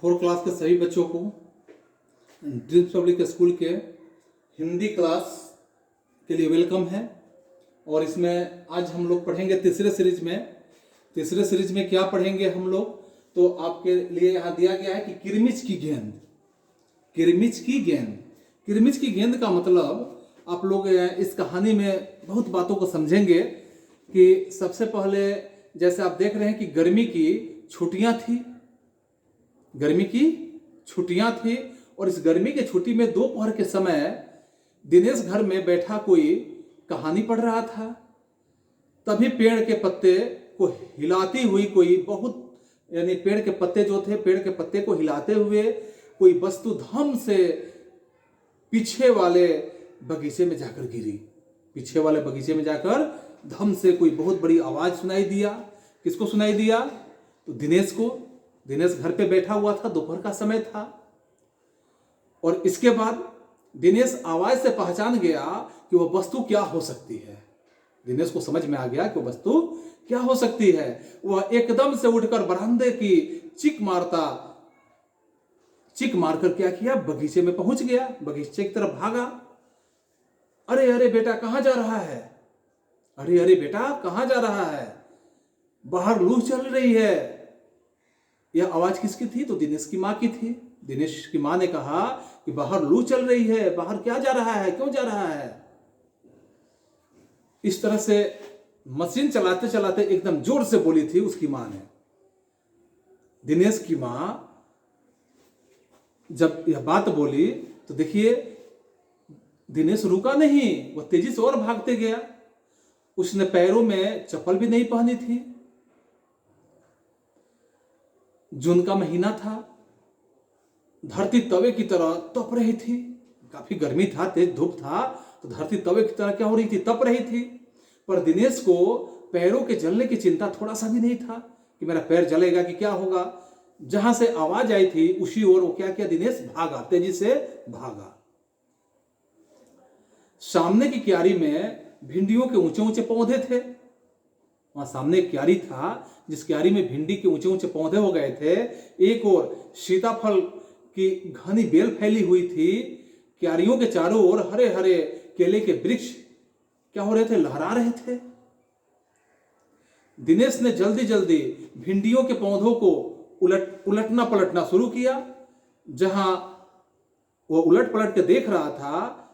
Fourth class के सभी बच्चों को ड्रीम्स पब्लिक स्कूल के हिंदी क्लास के लिए वेलकम है। और इसमें आज हम लोग पढ़ेंगे तीसरे सीरीज में क्या पढ़ेंगे हम लोग, तो आपके लिए यहाँ दिया गया है कि किरमिच की गेंद। किरमिच की गेंद का मतलब आप लोग इस कहानी में बहुत बातों को समझेंगे कि सबसे पहले जैसे आप देख रहे हैं कि गर्मी की छुट्टियां थी और इस गर्मी की छुट्टी में दोपहर के समय दिनेश घर में बैठा कोई कहानी पढ़ रहा था। तभी पेड़ के पत्ते को हिलाती हुई कोई पेड़ के पत्ते को हिलाते हुए कोई वस्तु धम से पीछे वाले बगीचे में जाकर गिरी। पीछे वाले बगीचे में जाकर धम से कोई बहुत बड़ी आवाज सुनाई दिया। किसको सुनाई दिया? तो दिनेश को। दिनेश घर पे बैठा हुआ था, दोपहर का समय था। और इसके बाद दिनेश आवाज से पहचान गया कि वह वस्तु क्या हो सकती है। दिनेश को समझ में आ गया कि वस्तु क्या हो सकती है। वह एकदम से उठकर बरामदे की चिक मारकर क्या किया, बगीचे में पहुंच गया, बगीचे की तरफ भागा। अरे अरे बेटा कहां जा रहा है? अरे बेटा कहां जा रहा है? बाहर लू चल रही है। यह आवाज किसकी थी? तो दिनेश की मां की थी। दिनेश की मां ने कहा कि बाहर लू चल रही है, बाहर क्या जा रहा है, क्यों जा रहा है? इस तरह से मशीन चलाते चलाते एकदम जोर से बोली थी उसकी मां ने। दिनेश की मां जब यह बात बोली तो देखिए दिनेश रुका नहीं, वह तेजी से और भागते गया। उसने पैरों में चप्पल भी नहीं पहनी थी। जून का महीना था, धरती तवे की तरह तप रही थी। काफी गर्मी था, तेज धूप था, तो धरती तवे की तरह क्या हो रही थी, तप रही थी। पर दिनेश को पैरों के जलने की चिंता थोड़ा सा भी नहीं था कि मेरा पैर जलेगा कि क्या होगा। जहां से आवाज आई थी उसी ओर वो क्या किया, दिनेश भागा, तेजी से भागा। सामने की क्यारी में भिंडियों के ऊंचे ऊंचे पौधे थे। वहां सामने एक क्यारी था, जिस क्यारी में भिंडी के ऊंचे ऊंचे पौधे हो गए थे। एक और सीताफल की घनी बेल फैली हुई थी। क्यारियों के चारों ओर हरे हरे केले के वृक्ष क्या हो रहे थे, लहरा रहे थे। दिनेश ने जल्दी जल्दी भिंडियों के पौधों को उलटना पलटना शुरू किया। जहां वो उलट पलट के देख रहा था,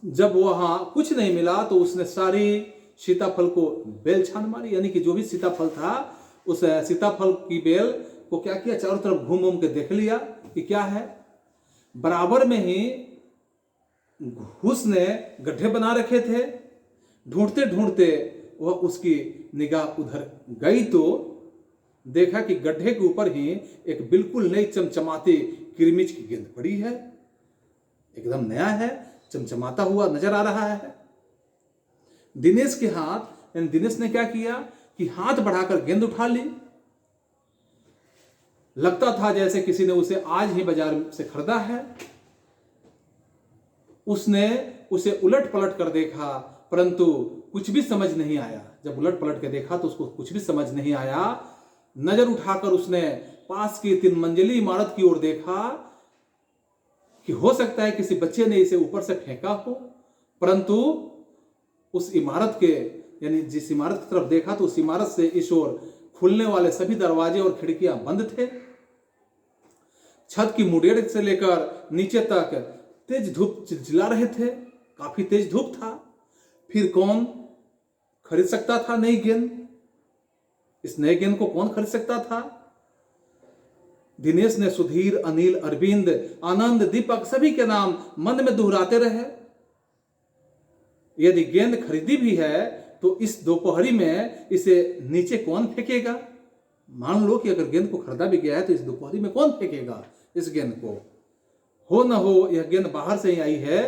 जब वहां कुछ नहीं मिला तो उसने सारी सीताफल को बेल छान मारी। यानी कि जो भी सीताफल था उस सीताफल की बेल को क्या किया, चारों तरफ घूम घूम के देख लिया कि क्या है। बराबर में ही घूस ने गड्ढे बना रखे थे। ढूंढते ढूंढते वह उसकी निगाह उधर गई तो देखा कि गड्ढे के ऊपर ही एक बिल्कुल नई चमचमाती किरमिच की गेंद पड़ी है। एकदम नया है, चमचमाता हुआ नजर आ रहा है। दिनेश ने क्या किया कि हाथ बढ़ाकर गेंद उठा ली। लगता था जैसे किसी ने उसे आज ही बाजार से खरीदा है। उसने उसे उलट पलट कर देखा, परंतु कुछ भी समझ नहीं आया। जब उलट पलट के देखा तो उसको कुछ भी समझ नहीं आया। नजर उठाकर उसने पास की 3 मंजिली इमारत की ओर देखा कि हो सकता है किसी बच्चे ने इसे ऊपर से फेंका हो, परंतु उस इमारत के यानी जिस इमारत की तरफ देखा तो उस इमारत से इस ओर खुलने वाले सभी दरवाजे और खिड़कियां बंद थे। छत की मुडेर से लेकर नीचे तक तेज धूप चिलचिला रहे थे। काफी तेज धूप था। फिर कौन खरीद सकता था नई गेंद? इस नई गेंद को कौन खरीद सकता था? दिनेश ने सुधीर, अनिल, अरविंद, आनंद, दीपक सभी के नाम मन में दोहराते रहे। यदि गेंद खरीदी भी है तो इस दोपहरी में इसे नीचे कौन फेंकेगा? मान लो कि अगर गेंद को खरीदा भी गया है तो इस दोपहरी में कौन फेंकेगा इस गेंद को? हो न हो यह गेंद बाहर से ही आई है।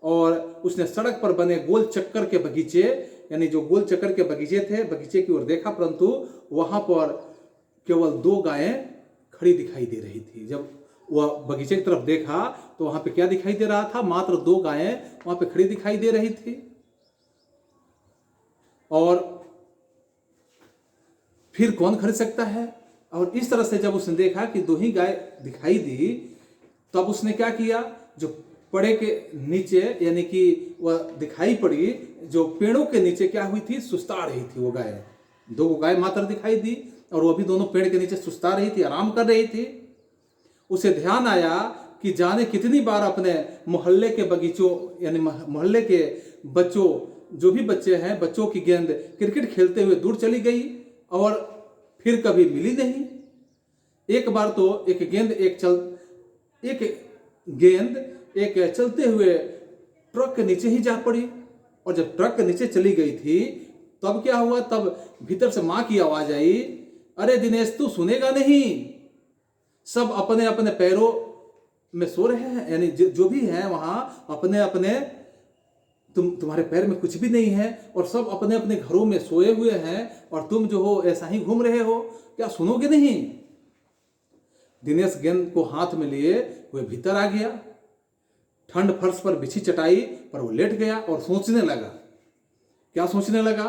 और उसने सड़क पर बने गोल चक्कर के बगीचे, यानी जो गोल चक्कर के बगीचे थे, बगीचे की ओर देखा, परंतु वहां पर केवल 2 गायें खड़ी दिखाई दे रही थी। जब वह बगीचे की तरफ देखा तो वहां पे क्या दिखाई दे रहा था? मात्र 2 गायें वहां पे खड़ी दिखाई दे रही थी। और फिर कौन खरीद सकता है? और इस तरह से जब उसने देखा कि 2 ही गाय दिखाई दी, तब उसने क्या किया, जो पेड़ के नीचे यानी कि वह दिखाई पड़ी, जो पेड़ों के नीचे क्या हुई थी, सुस्ता रही थी वो गाय। 2 गाय मात्र दिखाई दी और वो भी दोनों पेड़ के नीचे सुस्ता रही थी, आराम कर रही थी। उसे ध्यान आया कि जाने कितनी बार अपने मोहल्ले के बगीचों यानी मोहल्ले के बच्चों, जो भी बच्चे हैं, बच्चों की गेंद क्रिकेट खेलते हुए दूर चली गई और फिर कभी मिली नहीं। एक बार तो एक गेंद एक चलते हुए ट्रक के नीचे ही जा पड़ी, और जब ट्रक के नीचे चली गई थी तब क्या हुआ, तब भीतर से मां की आवाज आई, अरे दिनेश तू सुनेगा नहीं, सब अपने अपने पैरों में सो रहे हैं, यानी जो भी है वहां अपने अपने, तुम्हारे पैर में कुछ भी नहीं है और सब अपने अपने घरों में सोए हुए हैं और तुम जो हो ऐसा ही घूम रहे हो, क्या सुनोगे नहीं। दिनेश गेंद को हाथ में लिए हुए भीतर आ गया, ठंड फर्श पर बिछी चटाई पर वो लेट गया और सोचने लगा। क्या सोचने लगा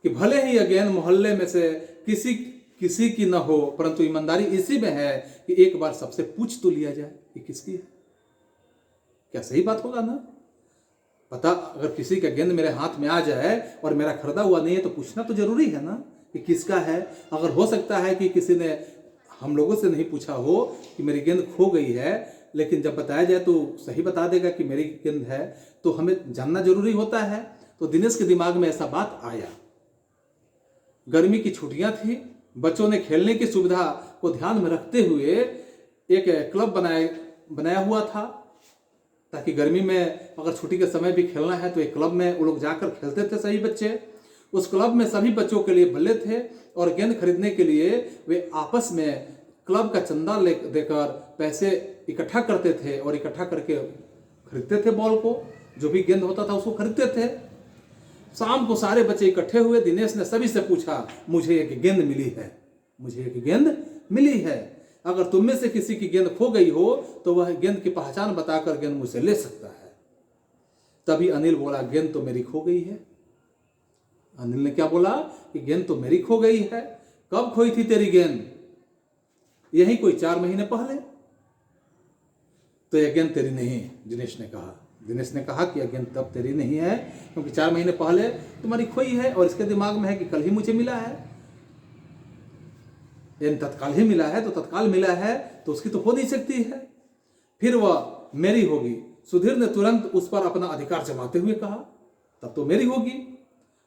कि भले ही यह गेंद मोहल्ले में से किसी की न हो, परंतु ईमानदारी इसी में है कि एक बार सबसे पूछ तो लिया जाए कि किसकी है। क्या सही बात होगा ना। पता, अगर किसी का गेंद मेरे हाथ में आ जाए और मेरा खरीदा हुआ नहीं है तो पूछना तो जरूरी है ना कि किसका है। अगर हो सकता है कि किसी ने हम लोगों से नहीं पूछा हो कि मेरी गेंद खो गई है, लेकिन जब बताया जाए तो सही बता देगा कि मेरी गेंद है, तो हमें जानना जरूरी होता है। तो दिनेश के दिमाग में ऐसा बात आया। गर्मी की छुट्टियां थी, बच्चों ने खेलने की सुविधा को ध्यान में रखते हुए एक क्लब बनाया हुआ था, ताकि गर्मी में अगर छुट्टी के समय भी खेलना है तो एक क्लब में वो लोग जाकर खेलते थे सभी बच्चे। उस क्लब में सभी बच्चों के लिए बल्ले थे और गेंद खरीदने के लिए वे आपस में क्लब का चंदा देकर पैसे इकट्ठा करते थे और इकट्ठा करके खरीदते थे बॉल को, जो भी गेंद होता था उसको खरीदते थे। शाम को सारे बच्चे इकट्ठे हुए। दिनेश ने सभी से पूछा, मुझे एक गेंद मिली है, मुझे एक गेंद मिली है, अगर तुम में से किसी की गेंद खो गई हो तो वह गेंद की पहचान बताकर गेंद मुझसे ले सकता है। तभी अनिल बोला, गेंद तो मेरी खो गई है। अनिल ने क्या बोला कि गेंद तो मेरी खो गई है। कब खोई थी तेरी गेंद? यही कोई 4 महीने पहले। तो यह गेंद तेरी नहीं, दिनेश ने कहा। दिनेश ने कहा कि यह गेंद तब तेरी नहीं है क्योंकि 4 महीने पहले तुम्हारी खोई है और इसके दिमाग में है कि कल ही मुझे मिला है, यानी तत्काल ही मिला है। तो तत्काल मिला है तो उसकी तो हो नहीं सकती है, फिर वह मेरी होगी। सुधीर ने तुरंत उस पर अपना अधिकार जमाते हुए कहा, तब तो मेरी होगी।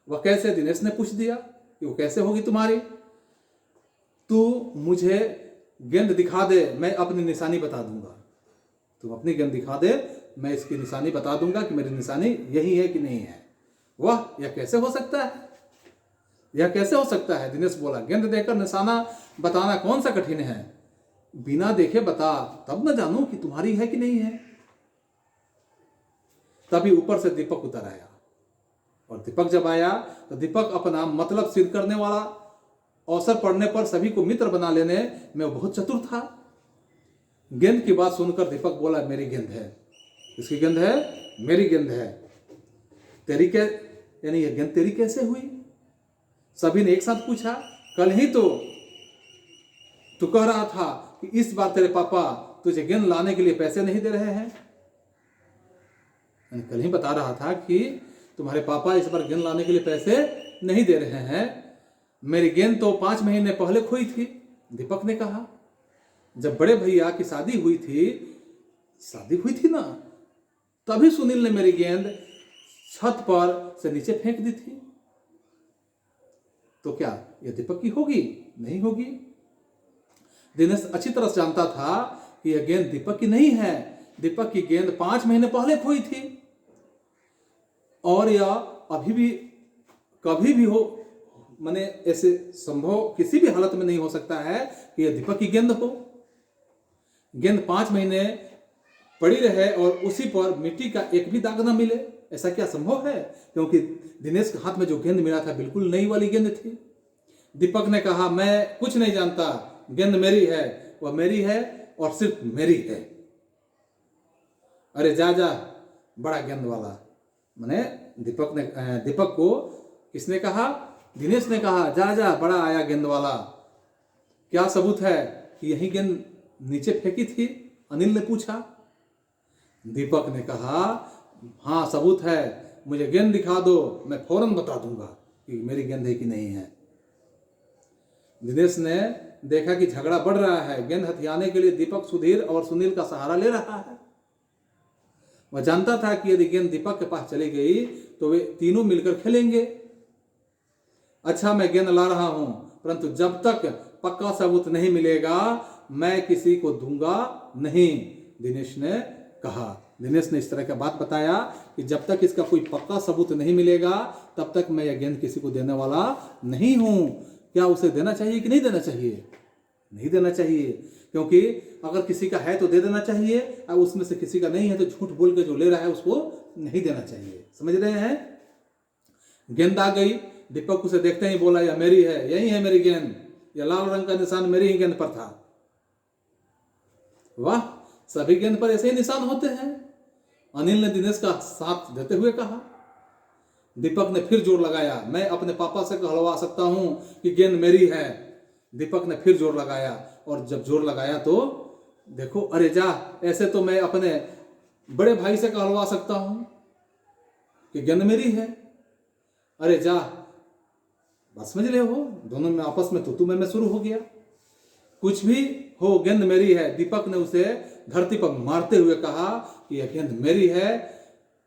वह कैसे? दिनेश ने पूछ दिया कि वो कैसे होगी तुम्हारी? तू मुझे गेंद दिखा दे, मैं अपनी निशानी बता दूंगा। तुम अपनी गेंद दिखा दे, मैं इसकी निशानी बता दूंगा कि मेरी निशानी यही है कि नहीं है। वह यह कैसे हो सकता है? यह कैसे हो सकता है? दिनेश बोला, गेंद देखकर निशाना बताना कौन सा कठिन है? बिना देखे बता, तब न जानूं कि तुम्हारी है कि नहीं है। तभी ऊपर से दीपक उतर आया, और दीपक जब आया तो दीपक अपना मतलब सिद्ध करने वाला, अवसर पड़ने पर सभी को मित्र बना लेने में बहुत चतुर था। गेंद की बात सुनकर दीपक बोला, मेरी गेंद है। किसकी गेंद है? मेरी गेंद है। तेरी क्या, यानी यह गेंद तेरी कैसे हुई? सभी ने एक साथ पूछा। कल ही तो तू कह रहा था कि इस बार तेरे पापा तुझे गेंद लाने के लिए पैसे नहीं दे रहे हैं। कल ही बता रहा था कि तुम्हारे पापा इस बार गेंद लाने के लिए पैसे नहीं दे रहे हैं। मेरी गेंद तो 5 महीने पहले खोई थी, दीपक ने कहा। जब बड़े भैया की शादी हुई थी ना, तभी सुनील ने मेरी गेंद छत पर से नीचे फेंक दी थी। तो क्या यह दीपक की होगी? नहीं होगी। दिनेश अच्छी तरह से जानता था कि यह गेंद दीपक की नहीं है। दीपक की गेंद 5 महीने पहले खोई थी, और यह अभी भी कभी भी हो, माने ऐसे संभव किसी भी हालत में नहीं हो सकता है कि यह दीपक की गेंद हो। गेंद 5 महीने पड़ी रहे और उसी पर मिट्टी का एक भी दाग न मिले, ऐसा क्या संभव है? क्योंकि दिनेश के हाथ में जो गेंद मिला था बिल्कुल नई वाली गेंद थी। दीपक ने कहा, मैं कुछ नहीं जानता, गेंद मेरी है, वह मेरी है और सिर्फ मेरी है। अरे जा जा बड़ा गेंद वाला। मैंने दीपक को किसने कहा? दिनेश ने कहा, जा जा, बड़ा आया गेंद वाला, क्या सबूत है कि यही गेंद नीचे फेंकी थी? अनिल ने पूछा। दीपक ने कहा, हाँ सबूत है, मुझे गेंद दिखा दो, मैं फौरन बता दूंगा कि मेरी गेंद है कि नहीं है। दिनेश ने देखा कि झगड़ा बढ़ रहा है। गेंद हथियाने के लिए दीपक सुधीर और सुनील का सहारा ले रहा है। वह जानता था कि यदि गेंद दीपक के पास चली गई तो वे तीनों मिलकर खेलेंगे। अच्छा, मैं गेंद ला रहा हूं, परंतु जब तक पक्का सबूत नहीं मिलेगा मैं किसी को दूंगा नहीं, दिनेश ने कहा। दिनेश ने इस तरह का बात बताया कि जब तक इसका कोई पक्का सबूत नहीं मिलेगा तब तक मैं यह गेंद किसी को देने वाला नहीं हूं। क्या उसे देना चाहिए कि नहीं देना चाहिए? नहीं देना चाहिए, क्योंकि अगर किसी का है तो दे देना चाहिए, और उसमें से किसी का नहीं है तो झूठ बोल के जो ले रहा है उसको नहीं देना चाहिए। समझ रहे हैं? गेंद आ गई। दीपक उसे देखते ही बोला, यह मेरी है, यही है मेरी गेंद, यह लाल रंग का निशान मेरी ही गेंद पर था। वाह, सभी गेंद पर ऐसे ही निशान होते हैं, अनिल ने दिनेश का साथ देते हुए कहा। दीपक ने फिर जोर लगाया, मैं अपने पापा से कहलवा सकता हूं कि गेंद मेरी है। दीपक ने फिर जोर लगाया, और जब जोर लगाया तो देखो, अरे जा, ऐसे तो मैं अपने बड़े भाई से कहलवा सकता हूं कि गेंद मेरी है। अरे जा, बात समझ रहे हो? दोनों में आपस में तू मैं शुरू हो गया। कुछ भी हो, गेंद मेरी है। दीपक ने उसे धरती पर मारते हुए कहा कि यह गेंद मेरी है,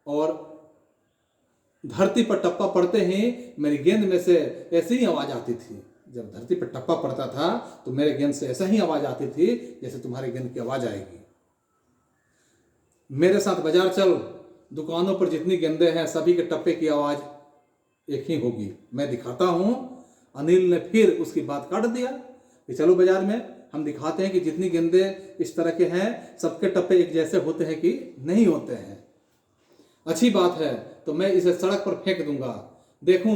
और धरती पर टप्पा पड़ते ही मेरी गेंद में से ऐसी ही आवाज आती थी। जब धरती पर टप्पा पड़ता था तो मेरे गेंद से ऐसा ही आवाज आती थी जैसे तुम्हारे गेंद की आवाज आएगी। मेरे साथ बाजार चल, दुकानों पर जितनी गेंदें हैं सभी के टप्पे की आवाज एक ही होगी, मैं दिखाता हूं। अनिल ने फिर उसकी बात काट दिया कि चलो बाजार में हम दिखाते हैं कि जितनी गेंदें इस तरह के हैं सबके टप्पे एक जैसे होते हैं कि नहीं होते हैं। अच्छी बात है, तो मैं इसे सड़क पर फेंक दूंगा, देखूं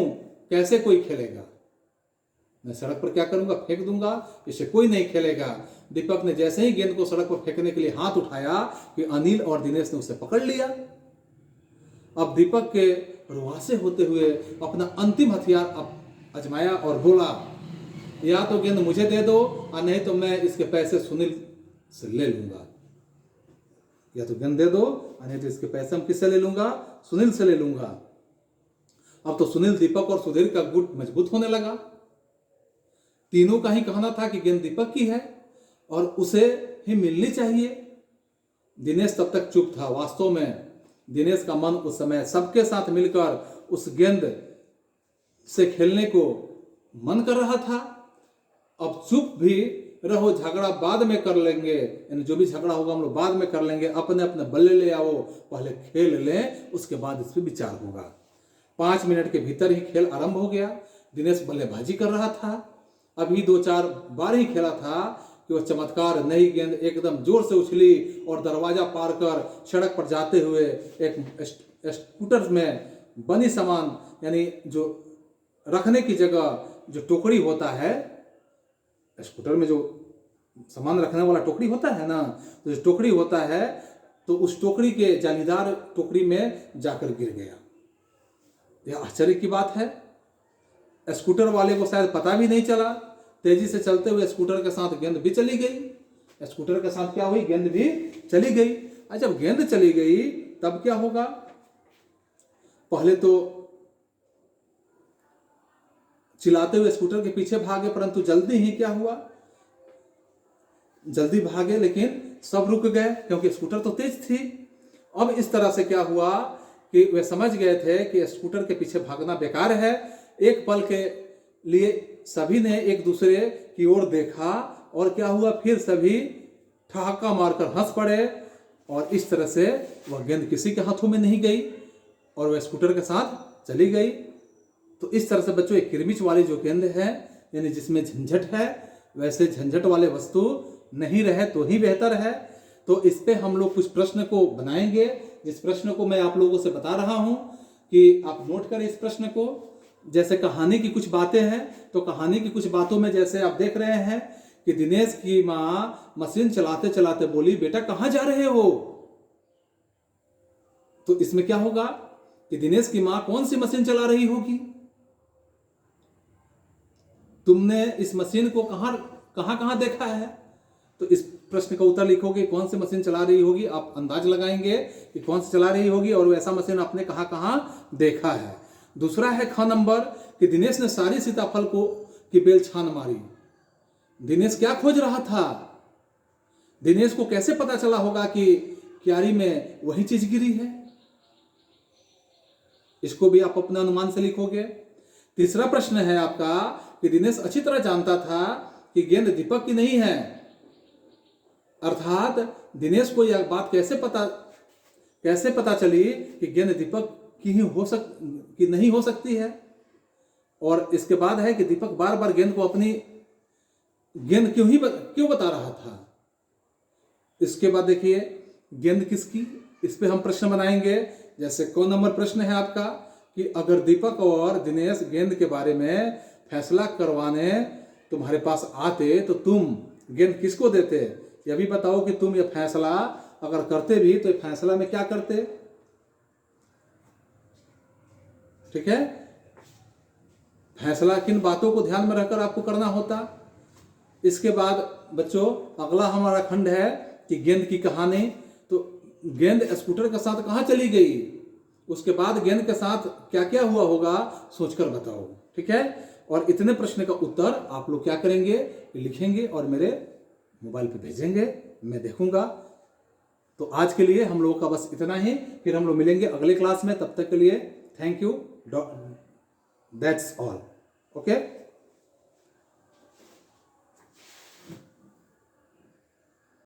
कैसे कोई खेलेगा। मैं सड़क पर क्या करूंगा? फेंक दूंगा, इसे कोई नहीं खेलेगा। दीपक ने जैसे ही गेंद को सड़क पर फेंकने के लिए हाथ उठाया कि अनिल और दिनेश ने उसे पकड़ लिया। अब दीपक के रुआसे होते हुए अपना अंतिम हथियार आजमाया और बोला, या तो गेंद मुझे दे दो और नहीं तो मैं इसके पैसे सुनील से ले लूंगा। या तो गेंद दे दो और नहीं तो इसके पैसे हम किससे ले लूंगा? सुनील से ले लूंगा। अब तो सुनील, दीपक और सुधीर का गुट मजबूत होने लगा। तीनों का ही कहना था कि गेंद दीपक की है और उसे ही मिलनी चाहिए। दिनेश तब तक चुप था। वास्तव में दिनेश का मन उस समय सबके साथ मिलकर उस गेंद से खेलने को मन कर रहा था। अब चुप भी रहो, झगड़ा बाद में कर लेंगे, यानी जो भी झगड़ा होगा हम लोग बाद में कर लेंगे, अपने अपने बल्ले ले आओ, पहले खेल लें, उसके बाद इस पर विचार होगा। 5 मिनट के भीतर ही खेल आरंभ हो गया। दिनेश बल्लेबाजी कर रहा था। अभी 2-4 बार ही खेला था कि वह चमत्कार नई गेंद एकदम जोर से उछली और दरवाजा पार कर सड़क पर जाते हुए एक स्कूटर में बनी सामान, यानी जो रखने की जगह जो टोकरी होता है, स्कूटर में जो सामान रखने वाला टोकरी होता है ना, तो जो टोकरी होता है तो उस टोकरी के जालीदार टोकरी में जाकर गिर गया। यह आश्चर्य की बात है। स्कूटर वाले को शायद पता भी नहीं चला। तेजी से चलते हुए स्कूटर के साथ गेंद भी चली गई। स्कूटर के साथ क्या हुई? गेंद भी चली गई। और जब गेंद चली गई तब क्या होगा? पहले तो चिल्लाते हुए स्कूटर के पीछे भागे, परंतु जल्दी ही क्या हुआ? जल्दी भागे लेकिन सब रुक गए क्योंकि स्कूटर तो तेज थी। अब इस तरह से क्या हुआ कि वे समझ गए थे कि स्कूटर के पीछे भागना बेकार है। एक पल के लिए सभी ने एक दूसरे की ओर देखा और क्या हुआ? फिर सभी ठहाका मारकर हंस पड़े और इस तरह से वह गेंद किसी के हाथों में नहीं गई और वह स्कूटर के साथ चली गई। तो इस तरह से बच्चों, एक किरमिच वाली जो गेंद है, यानी जिसमें झंझट है, वैसे झंझट वाले वस्तु नहीं रहे तो ही बेहतर है। तो इस पे हम लोग कुछ प्रश्न को बनाएंगे, जिस प्रश्न को मैं आप लोगों से बता रहा हूं कि आप नोट करें इस प्रश्न को। जैसे कहानी की कुछ बातें हैं, तो कहानी की कुछ बातों में जैसे आप देख रहे हैं कि दिनेश की माँ मशीन चलाते चलाते बोली, बेटा कहाँ जा रहे हो? तो इसमें क्या होगा कि दिनेश की माँ कौन सी मशीन चला रही होगी? तुमने इस मशीन को कहाँ कहाँ कहाँ देखा है? तो इस प्रश्न का उत्तर लिखोगे, कौन सी मशीन चला रही होगी, आप अंदाज लगाएंगे कि कौन सी चला रही होगी और वैसा मशीन आपने कहाँ कहाँ देखा है। दूसरा है ख नंबर कि दिनेश ने सारी सीताफल को की बेल छान मारी। दिनेश क्या खोज रहा था? दिनेश को कैसे पता चला होगा कि क्यारी में वही चीज गिरी है? इसको भी आप अपने अनुमान से लिखोगे। तीसरा प्रश्न है आपका कि दिनेश अच्छी तरह जानता था कि गेंद दीपक की नहीं है, अर्थात दिनेश को यह बात कैसे पता चली कि गेंद दीपक की नहीं हो सकती है। और इसके बाद है कि दीपक बार बार गेंद को अपनी गेंद क्यों बता रहा था। इसके बाद देखिए गेंद किसकी, इस पे हम प्रश्न बनाएंगे। जैसे कौन नंबर प्रश्न है आपका कि अगर दीपक और दिनेश गेंद के बारे में फैसला करवाने तुम्हारे पास आते तो तुम गेंद किसको देते? यह भी बताओ कि तुम यह फैसला अगर करते भी तो फैसला में क्या करते? ठीक है, फैसला किन बातों को ध्यान में रखकर आपको करना होता। इसके बाद बच्चों अगला हमारा खंड है कि गेंद की कहानी। तो गेंद स्कूटर के साथ कहाँ चली गई, उसके बाद गेंद के साथ क्या क्या हुआ होगा सोचकर बताओ। ठीक है, और इतने प्रश्न का उत्तर आप लोग क्या करेंगे, लिखेंगे और मेरे मोबाइल पे भेजेंगे, मैं देखूंगा। तो आज के लिए हम लोगों का बस इतना ही, फिर हम लोग मिलेंगे अगले क्लास में। तब तक के लिए thank you, that's all, okay.